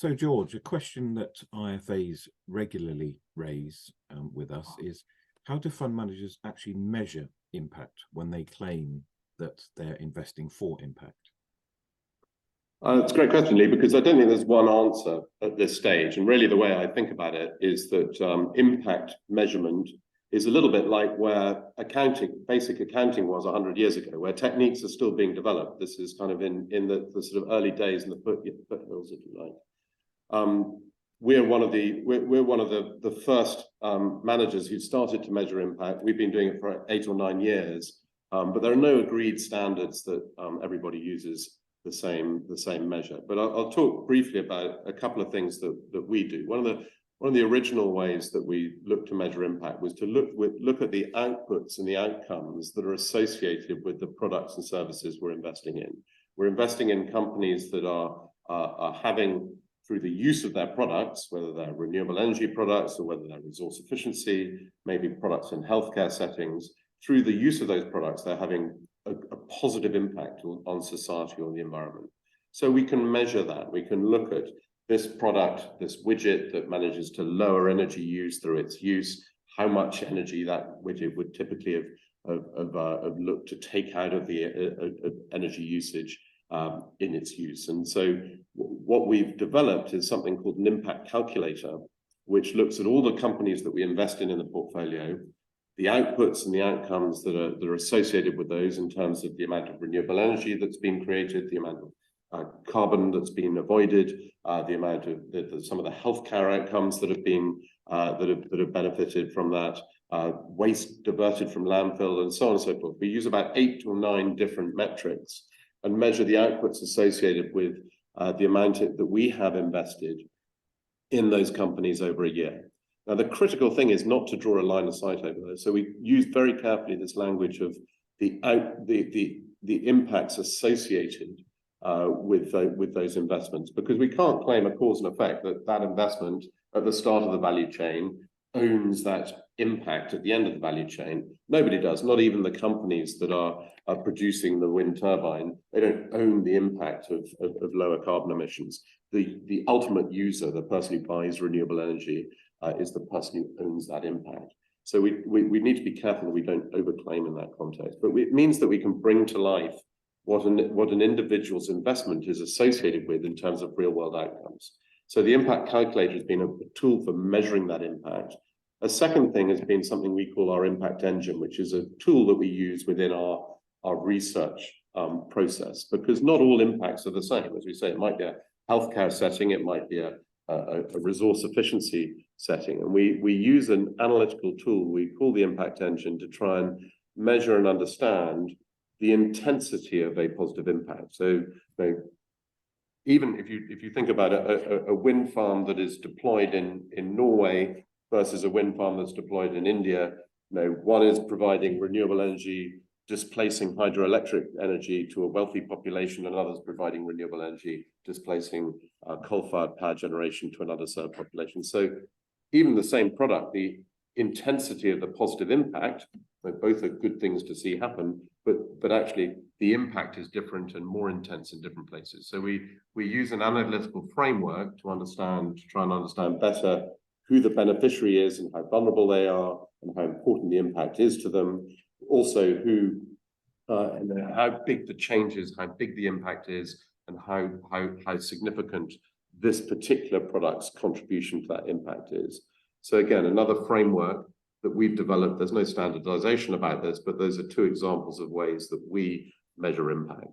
So, George, a question that IFAs regularly raise with us is, how do fund managers actually measure impact when they claim that they're investing for impact? It's a great question, Lee, because I don't think there's one answer at this stage. And really the way I think about it is that impact measurement is a little bit like where basic accounting was 100 years ago, where techniques are still being developed. This is kind of in the sort of early days in the foothills, if you like. We're one of the first managers who started to measure impact. We've been doing it for 8 or 9 years, but there are no agreed standards that everybody uses the same measure. But I'll talk briefly about a couple of things that we do. One of the original ways that we look to measure impact was to look at the outputs and the outcomes that are associated with the products and services we're investing in. We're investing in companies that are having, through the use of their products, whether they're renewable energy products or whether they're resource efficiency, maybe products in healthcare settings, through the use of those products, they're having a positive impact on society or the environment. So we can measure that. We can look at this product, this widget that manages to lower energy use through its use, how much energy that widget would typically have looked to take out of the energy usage in its use. And so what we've developed is something called an impact calculator, which looks at all the companies that we invest in the portfolio, the outputs and the outcomes that are associated with those in terms of the amount of renewable energy that's been created, the amount of carbon that's been avoided, the amount of some of the healthcare outcomes that have been that have benefited from that, waste diverted from landfill, and so on and so forth. We use about 8 or 9 different metrics and measure the outputs associated with the amount that we have invested in those companies over a year. Now, the critical thing is not to draw a line of sight over those. So we use very carefully this language of the impacts associated with those investments, because we can't claim a cause and effect that investment at the start of the value chain owns that impact at the end of the value chain. Nobody does, not even the companies that are producing the wind turbine. They don't own the impact of lower carbon emissions. The ultimate user, the person who buys renewable energy, is the person who owns that impact. So we need to be careful that we don't overclaim in that context. But it means that we can bring to life what an individual's investment is associated with in terms of real world outcomes. So the impact calculator has been a tool for measuring that impact. A second thing has been something we call our impact engine, which is a tool that we use within our research process, because not all impacts are the same. As we say, it might be a healthcare setting, it might be a resource efficiency setting. And we use an analytical tool we call the impact engine to try and measure and understand the intensity of a positive impact. So even if you think about a wind farm that is deployed in Norway versus a wind farm that's deployed in India, one is providing renewable energy, displacing hydroelectric energy to a wealthy population, and others providing renewable energy, displacing coal-fired power generation to another served population. So even the same product, the intensity of the positive impact, both are good things to see happen, but actually the impact is different and more intense in different places. So we use an analytical framework to try and understand better who the beneficiary is and how vulnerable they are and how important the impact is to them. Also, how big the change is, how big the impact is, and how significant this particular product's contribution to that impact is. So again, another framework that we've developed. There's no standardization about this, but those are 2 examples of ways that we measure impact.